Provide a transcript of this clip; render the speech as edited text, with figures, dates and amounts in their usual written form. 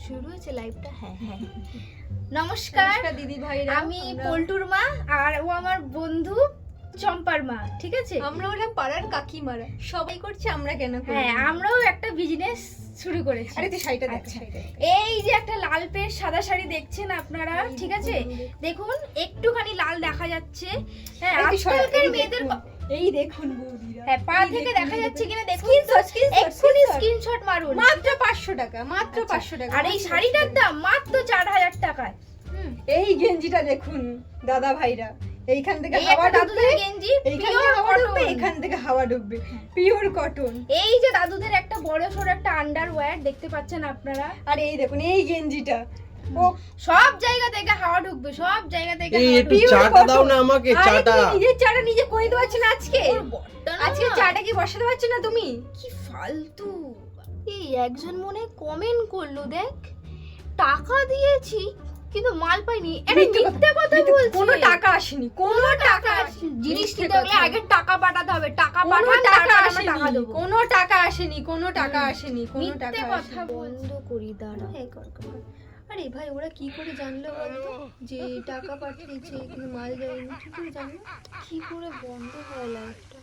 শুরু হয়েছে লাইভটা? হ্যাঁ হ্যাঁ। নমস্কার দিদি ভাইরা, আমি পল্টুর মা আর ও আমার বন্ধু চম্পার মা, ঠিক আছে? আমরা ওরা পাড়ার কাকিমারা, সবাই করছে, আমরা কেন করব? হ্যাঁ, আমরাও একটা বিজনেস শুরু করেছি। আরে তুই শাড়িটা দেখ, আচ্ছা। শাড়িটা দেখ। এই যে একটা লাল পেড় সাদা শাড়ি দেখছেন আপনারা, ঠিক আছে? দেখুন একটুখানি লাল দেখা যাচ্ছে। হ্যাঁ, এই তুই সরা, আজকালকার এই মেয়েদের দেখুন, এই দেখুন বৌদিরা, হ্যাঁ পা এই থেকে দেখুন, দেখা এই যাচ্ছে দেখুন। কিনা দেখুন। Screenshot, এক্ষুনি screenshot। স্ক্রিনশট মারুন। মাত্র 500 টাকা, মাত্র আচ্ছা। 500 টাকা। আর এই শাড়িটার দাম মাত্র 4000 টাকায়। এই গেঞ্জিটা দেখুন দাদা ভাইরা, এইখান থেকে এই হাওয়া একটা ঢুকবে, দাদুদের গেঞ্জি, এইখান পিওর থেকে হাওয়া ঢুকবে, কটন। এখান থেকে হাওয়া ঢুকবে, পিওর কটন। এই যে দাদুদের একটা বড় সড় একটা আন্ডারওয়্যার দেখতে পাচ্ছেন আপনারা। আর এই দেখুন এই গেঞ্জিটা, ও সব জায়গা থেকে হাওয়া ঢুকবে, সব জায়গা থেকে এই হাওয়া একটু ঢুকবে। চাটা দাও না আমাকে, আরে চাটা। তুমি নিজের চাটা নিজে করে দিতে পারছো না আজকে? ওর বরটা না, আজকে চাটা কি বসাতে পারছো না তুমি? কি ফালতু। এই একজন মনে কমেন্ট করলো, দেখ টাকা দিয়েছি কিন্তু মাল পাইনি। এটা মিথ্যে কথা বলছে। কোনো টাকা আসেনি, কোনো টাকা আসেনি। জিনিস মিথ্যে নিতে হলে কথা। আগে টাকা পাঠাতে হবে, টাকা কোনো পাঠান, টাকা তারপর আমরা আসেনি, টাকা দেবো। কোনো টাকা আসেনি, কোনো টাকা আসেনি, কোনো মিথ্যে টাকা কথা আসেনি। বন্ধ করি দাঁড়া। হ্যাঁ, কর। আরে ভাই ওরা কি করে জানলো বলতো যে টাকা পাঠিয়েছে কিন্তু মাল যায়নি? কি করে জানলো? কি করে বন্ধ হয় লাইভটা?